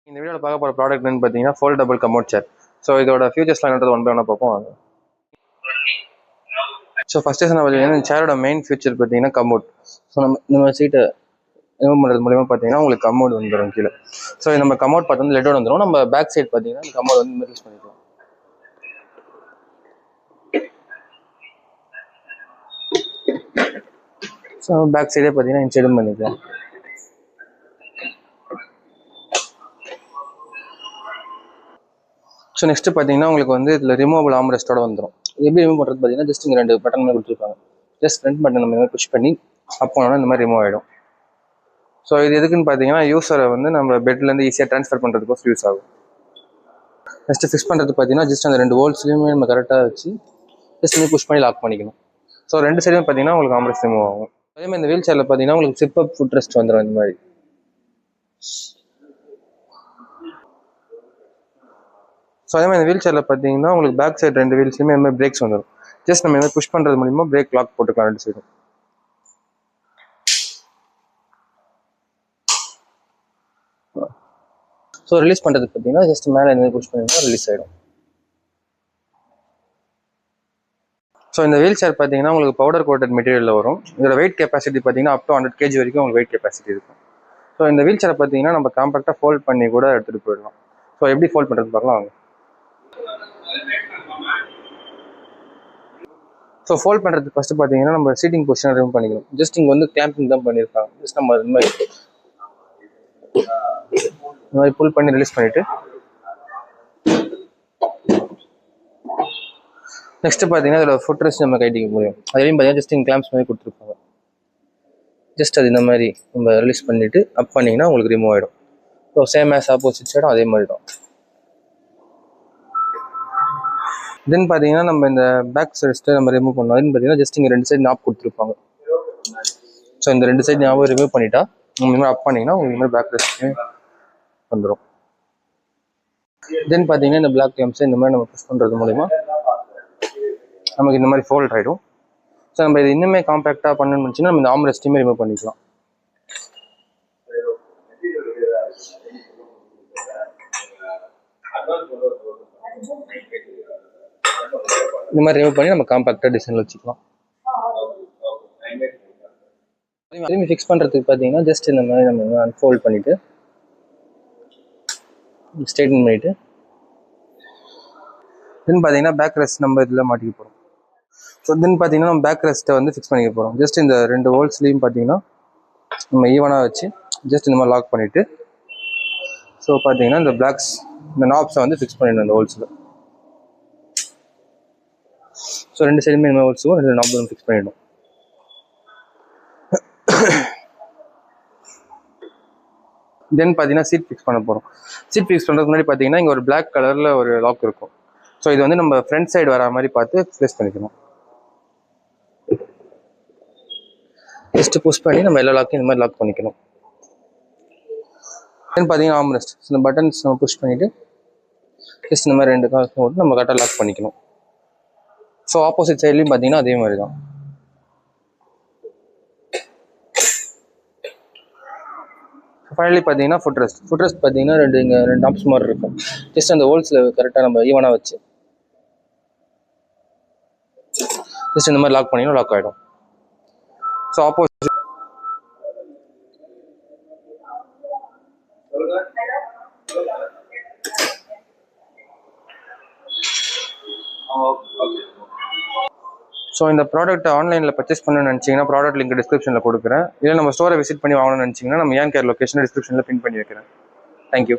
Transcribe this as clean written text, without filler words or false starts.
இந்த வீடியோவில் பார்க்க போகிற ப்ராடக்ட் என்னன்னு பார்த்தீங்கன்னா ஃபோல்டபுள் கமோட் சேர். ஸோ இதோட ஃபியூச்சர்ஸ்லாம் என்னது ஒன் பை ஒன்னாக பார்ப்போம் வாங்க. ஸோ ஃபஸ்ட்டு என்ன பார்த்தீங்கன்னா இந்த சேரோட மெயின் ஃபியூச்சர் பார்த்தீங்கன்னா கமோட். ஸோ நம்ம சீட்டை ரிமூவ் பண்ணுறது மூலிமா பார்த்தீங்கன்னா உங்களுக்கு கமோட் வந்துடும் கீழே. ஸோ நம்ம கமோட் பார்த்து வந்து லெட்டோட வந்துடும். நம்ம பேக் சைட் பார்த்தீங்கன்னா கமோட் வந்து யூஸ் பண்ணிக்கலாம். ஸோ பேக் சைடே பார்த்தீங்கன்னா இன்சைடும் பண்ணிக்கலாம். ஸோ நெக்ஸ்ட் பார்த்தீங்கன்னா உங்களுக்கு வந்து இதில் ரிமூவபிள் ஆம்ரெஸ்ட்டோட வந்துடும். எப்படி ரிமூவ் பண்ணுறது பார்த்தீங்கன்னா ஜஸ்ட் இங்கே 2 பட்டன் மாதிரி கொடுத்துருப்பாங்க. ஜஸ்ட் ஃப்ரண்ட் பட்டன் நம்ம இந்த புஷ் பண்ணி அப் பண்ணோன்னா இந்த மாதிரி ரிமூவ் ஆகிடும். ஸோ இது எதுக்குன்னு பார்த்தீங்கன்னா யூஸரை வந்து நம்ம பெட்லேருந்து ஈஸியாக ட்ரான்ஸ்ஃபர் பண்ணுறதுக்கு யூஸ் ஆகும். நெக்ஸ்ட்டு ஃபிக்ஸ் பண்ணுறது பார்த்தீங்கன்னா ஜஸ்ட் அந்த 2 ஹோல்ஸ்லையுமே நம்ம கரெக்டாக வச்சு ஜஸ்ட் வந்து புஷ் பண்ணி லாக் பண்ணிக்கணும். ஸோ 2 சைடுமே பார்த்தீங்கன்னா உங்களுக்கு ஆம்ரெஸ்ட் ரிமூவ் ஆகும். அதே மாதிரி இந்த வீல் சேரில் பார்த்தீங்கன்னா உங்களுக்கு சிப் அப் ஃபுட் ரெஸ்ட் வந்துடும் இந்த மாதிரி. ஸோ அதே மாதிரி இந்த வீல் சேரில் பார்த்தீங்கன்னா உங்களுக்கு பேக் சைடு 2 வீல்ஸ்லையுமே இந்த மாதிரி பிரேக்ஸ் வந்துடும். ஜஸ்ட் நம்ம இந்த புஷ் பண்ணுறது மூலிமா பிரேக் லாக் போட்டுக்கலாம் 2 சைடும். ஸோ ரிலீஸ் பண்ணுறது பார்த்தீங்கன்னா ஜஸ்ட் மேலே இந்த புஷ் பண்ணிங்கன்னா ரிலீஸ் ஆகிடும். ஸோ இந்த வீல் சேர் பார்த்தீங்கன்னா உங்களுக்கு பவுடர் கோட்டட் மெட்டீரியலில் வரும். இதோட வெயிட் கெப்பாசிட்டி பார்த்தீங்கன்னா அப் டு 100 kg வரைக்கும் உங்களுக்கு வெயிட் கெப்பாசிட்டி இருக்கும். ஸோ இந்த வீல் சேரை பார்த்தீங்கன்னா நம்ம காம்பாக்டாக ஃபோல்ட் பண்ணி கூட எடுத்துகிட்டு போயிடலாம். ஸோ எப்படி ஃபோல்ட் பண்ணுறது பார்க்கலாம் வாங்க. ஸோ ஃபோல்ட் பண்ணுறதுக்கு ஃபஸ்ட்டு பார்த்தீங்கன்னா நம்ம சீட்டிங் பொசிஷனை ரிமூவ் பண்ணிக்கணும். ஜஸ்ட் இங்கே வந்து கிளாம்பிங் தான் பண்ணியிருக்காங்க. ஜஸ்ட் நம்ம இந்த மாதிரி புல் பண்ணி ரிலீஸ் பண்ணிவிட்டு நெக்ஸ்ட்டு பார்த்தீங்கன்னா இதோட ஃபுட் ரெஸ்ட் நம்ம கைட்டிக்க முடியும். அதுலேயும் பார்த்தீங்கன்னா ஜஸ்ட் இங்கே கிளாம்ப்ஸ் மாதிரி கொடுத்துருப்பாங்க. ஜஸ்ட் அது இந்த மாதிரி நம்ம ரிலீஸ் பண்ணிவிட்டு அப் பண்ணிங்கன்னா உங்களுக்கு ரிமூவ் ஆகிடும். ஸோ சேம் ஆஸ் ஆப்போசிட் சைடும் அதே மாதிரி தான். தென் பார்த்தீங்கன்னா நம்ம இந்த பேக் ரெஸ்ட்டை நம்ம ரிமூவ் பண்ணோம். அதுன்னு பார்த்தீங்கன்னா ஜஸ்ட் இங்கே 2 சைடு நாப் கொடுத்துருப்பாங்க. ஸோ இந்த 2 சைடு ஞாபகம் ரிமூவ் பண்ணிட்டா இந்த மாதிரி அப் பண்ணிங்கன்னா உங்களுக்கு இந்த மாதிரி பேக் ரெஸ்ட்டு வந்துடும். தென் பார்த்தீங்கன்னா இந்த பிளாக் கிளாம்ஸை இந்த மாதிரி நம்ம புஷ் பண்ணுறது மூலிமா நமக்கு இந்த மாதிரி ஃபோல்ட் ஆகிடும். ஸோ நம்ம இது இன்னுமே காம்பேக்டாக பண்ணணும்னு நினச்சின்னா நம்ம இந்த ஆர்ம் ரெஸ்ட்டையுமே ரிமூவ் பண்ணிக்கலாம். இந்த மாதிரி ரிமூவ் பண்ணி நம்ம காம்பேக்டாக டிசைனில் வச்சுக்கலாம். அதே ஃபிக்ஸ் பண்ணுறதுக்கு பார்த்தீங்கன்னா ஜஸ்ட் இந்த மாதிரி நம்ம அன்ஃபோல்ட் பண்ணிவிட்டு ஸ்ட்ரைட்டன் பண்ணிவிட்டு தென் பார்த்தீங்கன்னா பேக் ரெஸ்ட் நம்ம இதில் மாட்டிக்க போகிறோம். ஸோ தென் பார்த்தீங்கன்னா நம்ம பேக் ரெஸ்ட்டை வந்து ஃபிக்ஸ் பண்ணிக்க போகிறோம். ஜஸ்ட் இந்த 2 ஹோல்ஸ்லையும் பார்த்தீங்கன்னா நம்ம ஈவனாக வச்சு ஜஸ்ட் இந்த மாதிரி லாக் பண்ணிவிட்டு ஸோ பார்த்தீங்கன்னா இந்த பிளாக்ஸ் இந்த நாப்ஸை வந்து ஃபிக்ஸ் பண்ணிடணும் இந்த ஹோல்ஸில். ஸோ 2 சைடுமே இந்த ஹோல்ஸும் 2 நாப்ஸும் ஃபிக்ஸ் பண்ணிடணும். தென் பார்த்தீங்கன்னா சீட் ஃபிக்ஸ் பண்ண போகிறோம். சீட் ஃபிக்ஸ் பண்ணுறதுக்கு முன்னாடி பார்த்தீங்கன்னா இங்கே ஒரு பிளாக் கலரில் ஒரு லாக் இருக்கும். ஸோ இது வந்து நம்ம ஃப்ரண்ட் சைடு வர மாதிரி பார்த்து ப்ளேஸ் பண்ணிக்கணும். ஜஸ்ட்டு புஷ் பண்ணி நம்ம எல்லா லாக்கையும் இந்த மாதிரி லாக் பண்ணிக்கணும். தென் பார்த்தீங்கன்னா ஆர்ம் ரெஸ்ட் இந்த பட்டன்ஸ் நம்ம புஷ் பண்ணிவிட்டு ஜஸ்ட் இந்த மாதிரி 2 கால்ஸ் போட்டு நம்ம கரெக்டாக லாக் பண்ணிக்கணும். ஸோ ஆப்போசிட் சைட்லேயும் பார்த்தீங்கன்னா அதே மாதிரி தான். ஃபைனலி பார்த்தீங்கன்னா ஃபுட் ரெஸ்ட் பார்த்தீங்கன்னா இங்கே 2 நாப்ஸ் மாதிரி இருக்கும். ஜஸ்ட் அந்த ஹோல்ஸில் கரெக்டாக நம்ம ஈவனாக வச்சு ஜஸ்ட் இந்த மாதிரி லாக் பண்ணிங்கன்னா லாக் ஆகிடும். ஸோ ஆப்போசிட் ஸோ இந்த ப்ராடக்ட் ஆன்லைனில் பர்ச்சேஸ் பண்ணணும்னு நினச்சிங்கன்னா ப்ராடக்ட் லிங்க் டிஸ்கிரிப்ஷனில் கொடுக்குறேன். இல்லை நம்ம ஸ்டோரை விசிட் பண்ணி வாங்கணும்னு நினச்சிங்கன்னா நம்ம ஏன் கேர் லொக்கேஷனை டிஸ்கிரிப்ஷனில் பின் பண்ணி வைக்கிறேன். தேங்க்யூ.